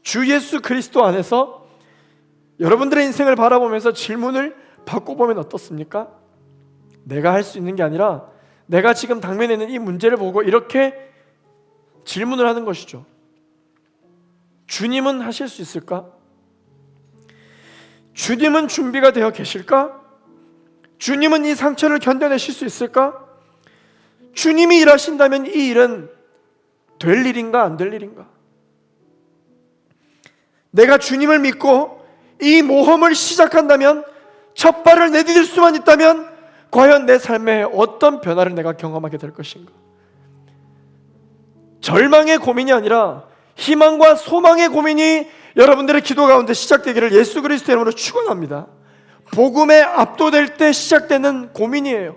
주 예수 그리스도 안에서 여러분들의 인생을 바라보면서 질문을 바꿔보면 어떻습니까? 내가 할 수 있는 게 아니라 내가 지금 당면에 있는 이 문제를 보고 이렇게 질문을 하는 것이죠. 주님은 하실 수 있을까? 주님은 준비가 되어 계실까? 주님은 이 상처를 견뎌내실 수 있을까? 주님이 일하신다면 이 일은 될 일인가 안 될 일인가? 내가 주님을 믿고 이 모험을 시작한다면, 첫 발을 내디딜 수만 있다면 과연 내 삶에 어떤 변화를 내가 경험하게 될 것인가? 절망의 고민이 아니라 희망과 소망의 고민이 여러분들의 기도 가운데 시작되기를 예수 그리스도의 이름으로 축원합니다. 복음에 압도될 때 시작되는 고민이에요.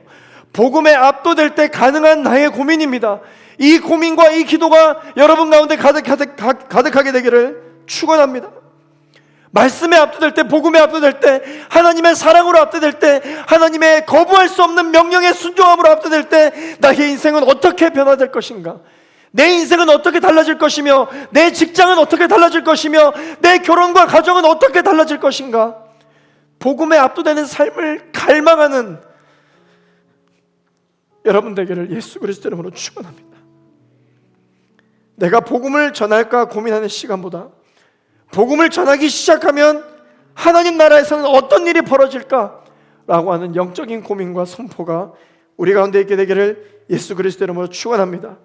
복음에 압도될 때 가능한 나의 고민입니다. 이 고민과 이 기도가 여러분 가운데 가득하게 되기를 축원합니다. 말씀에 압도될 때, 복음에 압도될 때, 하나님의 사랑으로 압도될 때, 하나님의 거부할 수 없는 명령에 순종함으로 압도될 때 나의 인생은 어떻게 변화될 것인가? 내 인생은 어떻게 달라질 것이며, 내 직장은 어떻게 달라질 것이며, 내 결혼과 가정은 어떻게 달라질 것인가? 복음에 압도되는 삶을 갈망하는 여러분 되기를 예수 그리스도 이름으로 축원합니다. 내가 복음을 전할까 고민하는 시간보다 복음을 전하기 시작하면 하나님 나라에서는 어떤 일이 벌어질까? 라고 하는 영적인 고민과 선포가 우리 가운데 있게 되기를 예수 그리스도 이름으로 축원합니다.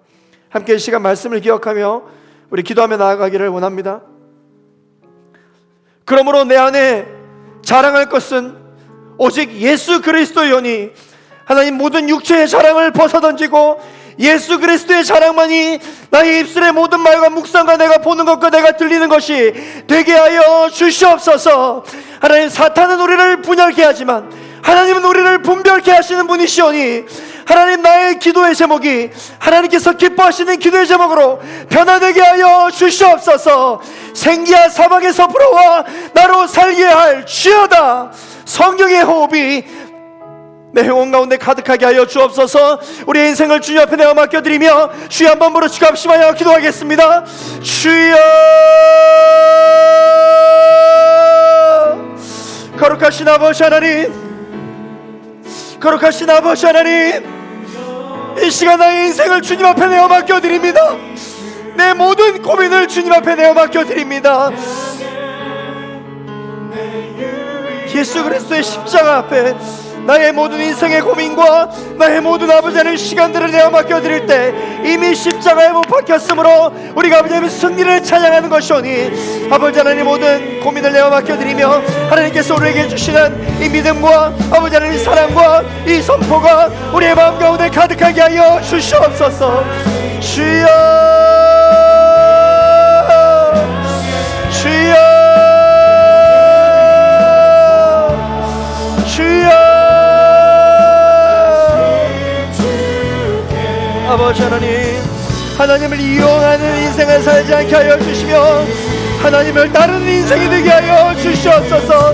함께 이 시간 말씀을 기억하며 우리 기도하며 나아가기를 원합니다. 그러므로 내 안에 자랑할 것은 오직 예수 그리스도이오니, 하나님 모든 육체의 자랑을 벗어던지고 예수 그리스도의 자랑만이 나의 입술의 모든 말과 묵상과 내가 보는 것과 내가 들리는 것이 되게 하여 주시옵소서. 하나님, 사탄은 우리를 분열케 하지만 하나님은 우리를 분별케 하시는 분이시오니, 하나님 나의 기도의 제목이 하나님께서 기뻐하시는 기도의 제목으로 변화되게 하여 주시옵소서. 생기와 사망에서 불어와 나로 살게 할 주여다. 성령의 호흡이 내 영혼 가운데 가득하게 하여 주옵소서. 우리의 인생을 주님 앞에 내어 맡겨드리며 주여 한번 부르시고 합심하여 기도하겠습니다. 주여, 거룩하신 아버지 하나님, 거룩하신 아버지 하나님, 이 시간 나의 인생을 주님 앞에 내어 맡겨드립니다. 내 모든 고민을 주님 앞에 내어 맡겨드립니다. 예수 그리스도의 십자가 앞에 나의 모든 인생의 고민과 나의 모든 아버지 하나님 시간들을 내가 맡겨드릴 때 이미 십자가에 못 박혔으므로 우리가 아버지 하나님 승리를 찬양하는 것이오니 아버지 하나님 모든 고민을 내가 맡겨드리며 하나님께서 우리에게 주시는 이 믿음과 아버지 하나님 사랑과 이 선포가 우리의 마음 가운데 가득하게 하여 주시옵소서. 주여 주여 주여 아버지 하나님, 하나님을 이용하는 인생을 살지 않게 하여 주시며 하나님을 따르는 인생이 되게 하여 주시옵소서.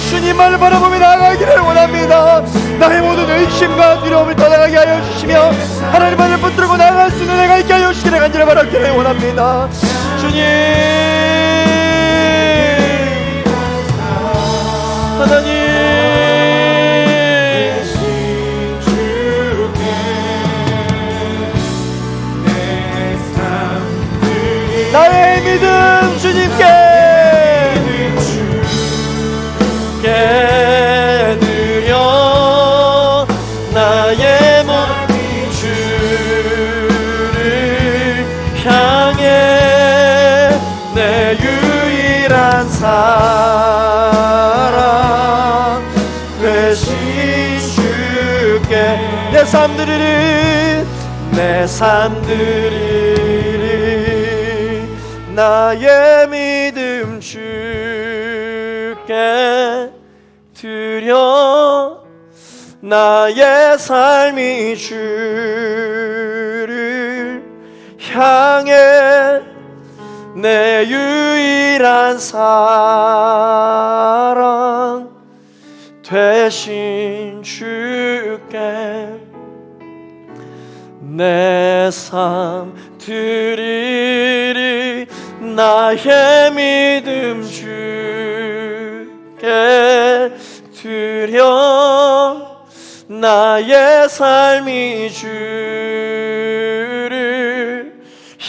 주님만을 바라보며 나아가기를 원합니다. 나의 모든 의심과 두려움을 떠나가게 하여 주시며 하나님만을 붙들고 나아갈 수 있는 내가 있게 하여 주시기를 간절히 바라기를 원합니다. 주님, 하나님, 나의 믿음 주님께 드려 나의 모든 주를 향해 내 유일한 사랑 되신 주께 내 삶 드리리 내 삶 드리리 나의 믿음 주께 드려 나의 삶이 주를 향해 내 유일한 사랑 되신 주께 내 삶 드리리 나의 믿음 주께 드려 나의 삶이 주를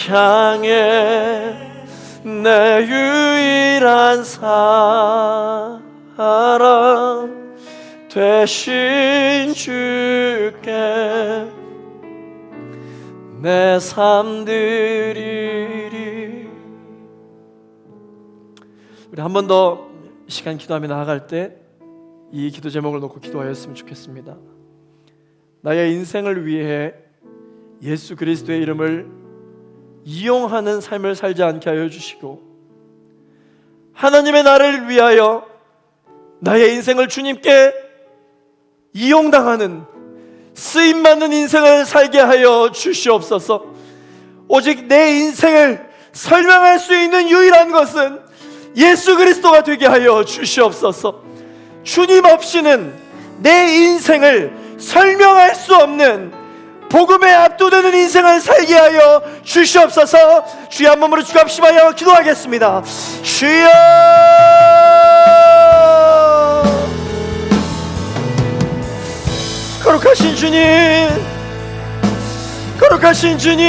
향해 내 유일한 사랑 되신 주께 내 삶 드리리. 우리 한 번 더 시간 기도하며 나아갈 때 이 기도 제목을 놓고 기도하였으면 좋겠습니다. 나의 인생을 위해 예수 그리스도의 이름을 이용하는 삶을 살지 않게 하여 주시고 하나님의 나를 위하여 나의 인생을 주님께 이용당하는 쓰임받는 인생을 살게 하여 주시옵소서. 오직 내 인생을 설명할 수 있는 유일한 것은 예수 그리스도가 되게 하여 주시옵소서. 주님 없이는 내 인생을 설명할 수 없는 복음에 압도되는 인생을 살게 하여 주시옵소서. 주여 한 몸으로 주가 합심하여 기도하겠습니다. 주여 거룩하신 주님, 거룩하신 주님,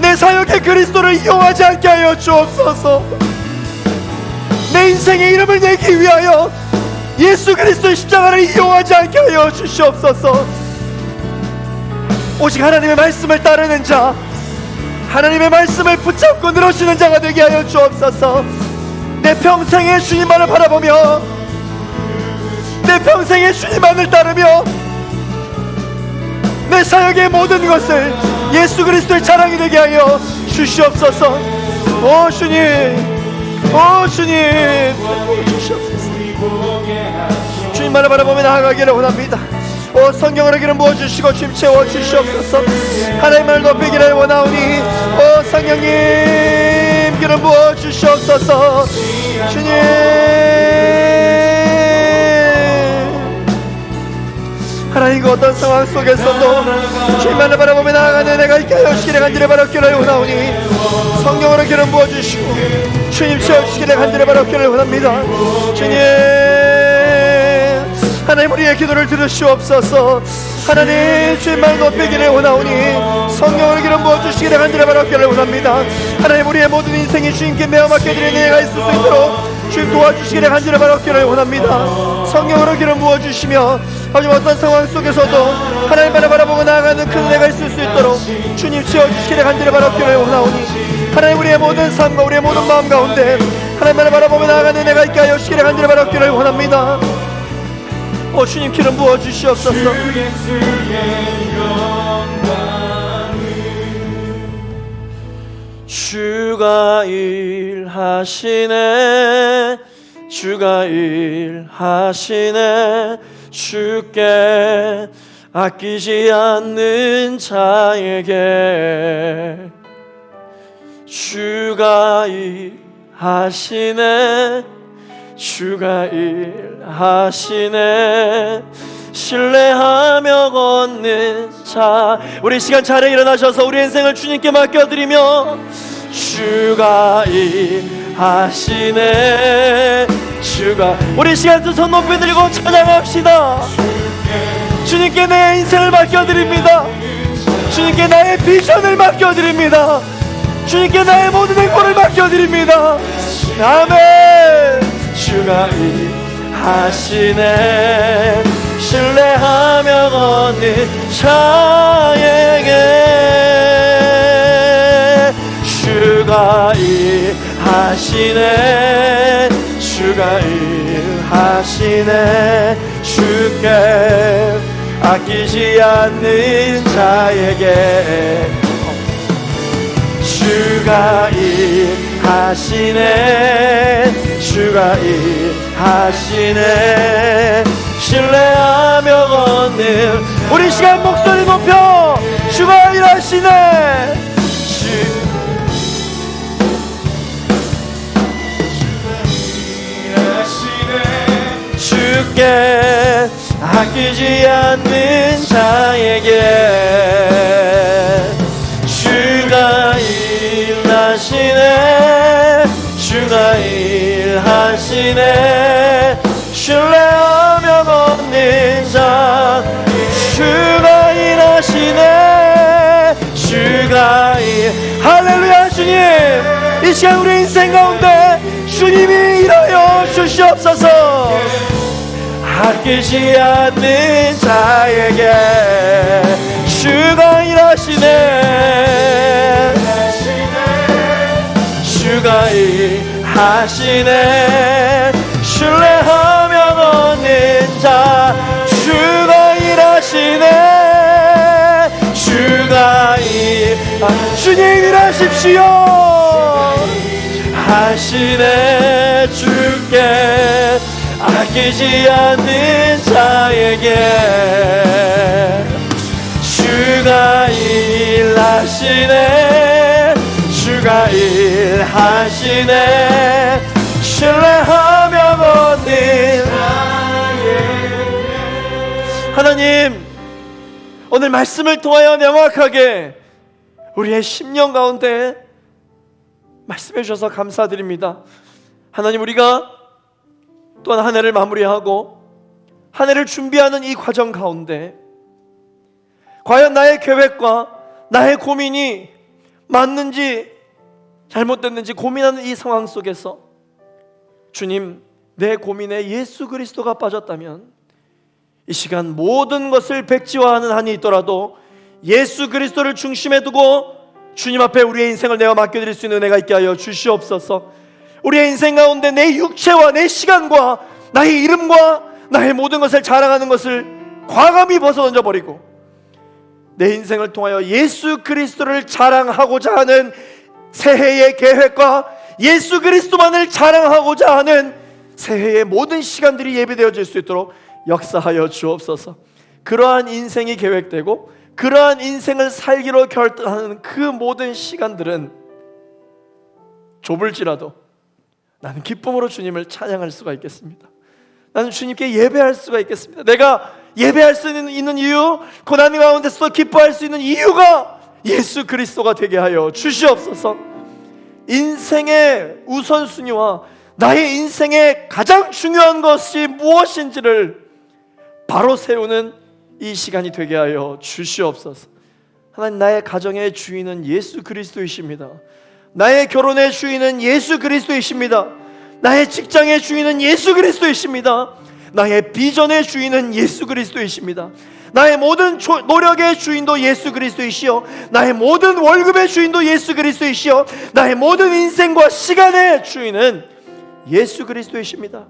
내 사역에 그리스도를 이용하지 않게 하여 주옵소서. 내 인생의 이름을 내기 위하여 예수 그리스도의 십자가를 이용하지 않게 하여 주시옵소서. 오직 하나님의 말씀을 따르는 자, 하나님의 말씀을 붙잡고 늘어지는 자가 되게 하여 주옵소서. 내 평생에 주님만을 바라보며 내 평생에 주님만을 따르며 내 사역의 모든 것을 예수 그리스도의 자랑이 되게 하여 주시옵소서. 오 주님, 오 주님, 주시옵소서. 주님만을 바라보며 나아가기를 원합니다. 오 성경으로 기름 부어주시고 주님 채워주시옵소서. 하나님만을 높이기를 원하오니 오 성령님 기름 부어주시옵소서. 주님, 하나님 그 어떤 상황 속에서도 주님만을 바라보며 나아가는 내가 있게 하여 주시기를 간절히 바라기를 원하오니 성령으로 기름 부어주시고 주님 채워주시기를 간절히 바라기를 원합니다. 주님, 하나님 우리의 기도를 들으시옵소서. 하나님 주님만 높이기를 원하오니 성령으로 기름 부어주시기를 간절히 바라기를 원합니다. 하나님 우리의 모든 인생이 주님께 매어 맡겨드리는 내가 있을 수 있도록 주님 도와주시기를 간절히 바라기를 원합니다. 성령으로 기름 부어주시며 하지만 어떤 상황 속에서도 하나님만을 바라보고 나아가는 큰 은혜가 있을 수 있도록 주님 채워주시기를 간절히 바라기를 원하오니 하나님 우리의 모든 삶과 우리의 모든 마음 가운데 하나님만을 바라보고 나아가는 은혜가 있게 하여 주시기를 간절히 바라기를 원합니다. 주님 기름 부어주시옵소서. 주가 일하시네 주가 일하시네 주께 아끼지 않는 자에게 주가 일하시네 주가 일하시네 신뢰하며 걷는 자 우리 시간 차례 일어나셔서 우리 인생을 주님께 맡겨드리며 주가 일하시네 주가 우리 시간 두 손 높이 들고 찬양합시다. 주님께 내 인생을 맡겨드립니다. 주님께 나의 비전을 맡겨드립니다. 주님께 나의 모든 행복을 맡겨드립니다. 아멘. 주가 일하시네 신뢰하며 걷는 자에게 주가 일하시네 주가 일하시네 주께 아끼지 않는 자에게 주가 일하시네 주가 일하시네 신뢰하며 걷는 우리 시간 목소리 높여 주가 일하시네 주께 아끼지 않는 자에게 주가 일하시네 주가 일하시네 신뢰하며 걷는 자 주가 일하시네 주가 할렐루야. 주님 이 시간 우리 인생 가운데 주님이 일하여 주시옵소서. 아끼지 않는 자에게 주가 일하시네 주가 일하시네 신뢰하며 걷는 자 주가 일하시네 주가 주님 일하십시오 하시네 주께 아끼지 않는 자에게 주가 일하시네 주가 일하시네 신뢰하며 걷는 하나님 오늘 말씀을 통하여 명확하게 우리의 심령 가운데 말씀해 주셔서 감사드립니다. 하나님 우리가 또한 한 해를 마무리하고 한 해를 준비하는 이 과정 가운데 과연 나의 계획과 나의 고민이 맞는지 잘못됐는지 고민하는 이 상황 속에서 주님 내 고민에 예수 그리스도가 빠졌다면 이 시간 모든 것을 백지화하는 한이 있더라도 예수 그리스도를 중심에 두고 주님 앞에 우리의 인생을 내어 맡겨드릴 수 있는 은혜가 있게 하여 주시옵소서. 우리의 인생 가운데 내 육체와 내 시간과 나의 이름과 나의 모든 것을 자랑하는 것을 과감히 벗어던져버리고 내 인생을 통하여 예수 그리스도를 자랑하고자 하는 새해의 계획과 예수 그리스도만을 자랑하고자 하는 새해의 모든 시간들이 예배되어질 수 있도록 역사하여 주옵소서. 그러한 인생이 계획되고 그러한 인생을 살기로 결단하는 그 모든 시간들은 좁을지라도 나는 기쁨으로 주님을 찬양할 수가 있겠습니다. 나는 주님께 예배할 수가 있겠습니다. 내가 예배할 수 있는 이유, 고난 가운데서 기뻐할 수 있는 이유가 예수 그리스도가 되게 하여 주시옵소서. 인생의 우선순위와 나의 인생의 가장 중요한 것이 무엇인지를 바로 세우는 이 시간이 되게 하여 주시옵소서. 하나님 나의 가정의 주인은 예수 그리스도이십니다. 나의 결혼의 주인은 예수 그리스도이십니다. 나의 직장의 주인은 예수 그리스도이십니다. 나의 비전의 주인은 예수 그리스도이십니다. 나의 모든 노력의 주인도 예수 그리스도이시요, 나의 모든 월급의 주인도 예수 그리스도이시요, 나의 모든 인생과 시간의 주인은 예수 그리스도이십니다.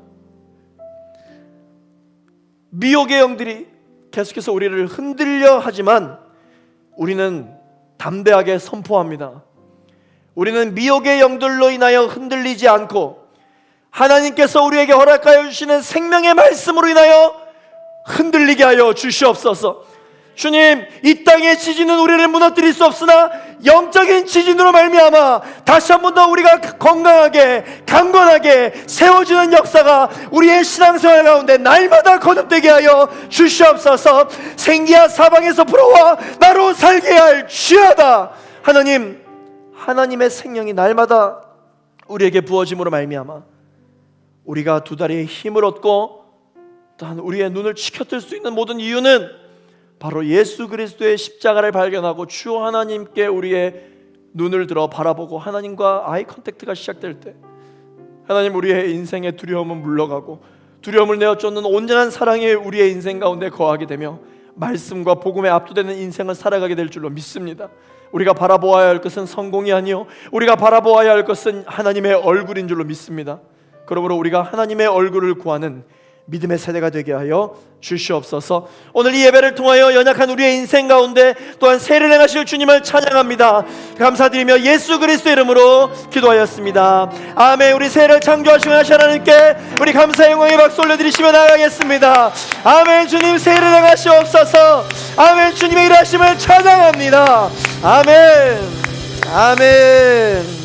미혹의 영들이 계속해서 우리를 흔들려 하지만 우리는 담대하게 선포합니다. 우리는 미혹의 영들로 인하여 흔들리지 않고 하나님께서 우리에게 허락하여 주시는 생명의 말씀으로 인하여 흔들리게 하여 주시옵소서. 주님, 이 땅의 지진은 우리를 무너뜨릴 수 없으나 영적인 지진으로 말미암아 다시 한 번 더 우리가 건강하게 강건하게 세워지는 역사가 우리의 신앙생활 가운데 날마다 거듭되게 하여 주시옵소서. 생기야 사방에서 불어와 나로 살게 할 주야다. 하나님, 하나님의 생명이 날마다 우리에게 부어짐으로 말미암아 우리가 두 다리에 힘을 얻고 또한 우리의 눈을 치켜뜰 수 있는 모든 이유는 바로 예수 그리스도의 십자가를 발견하고 주 하나님께 우리의 눈을 들어 바라보고 하나님과 아이 컨택트가 시작될 때 하나님, 우리의 인생의 두려움은 물러가고 두려움을 내어쫓는 온전한 사랑이 우리의 인생 가운데 거하게 되며 말씀과 복음에 압도되는 인생을 살아가게 될 줄로 믿습니다. 우리가 바라보아야 할 것은 성공이 아니요, 우리가 바라보아야 할 것은 하나님의 얼굴인 줄로 믿습니다. 그러므로 우리가 하나님의 얼굴을 구하는 믿음의 세대가 되게 하여 주시옵소서. 오늘 이 예배를 통하여 연약한 우리의 인생 가운데 또한 세를 행하실 주님을 찬양합니다. 감사드리며 예수 그리스도 이름으로 기도하였습니다. 아멘. 우리 세를 창조하시고 하신 하나님께 우리 감사의 영광의 박수 올려드리시며 나가겠습니다. 아멘. 주님 세를 행하시옵소서. 아멘. 주님의 일하심을 찬양합니다. 아멘. 아멘.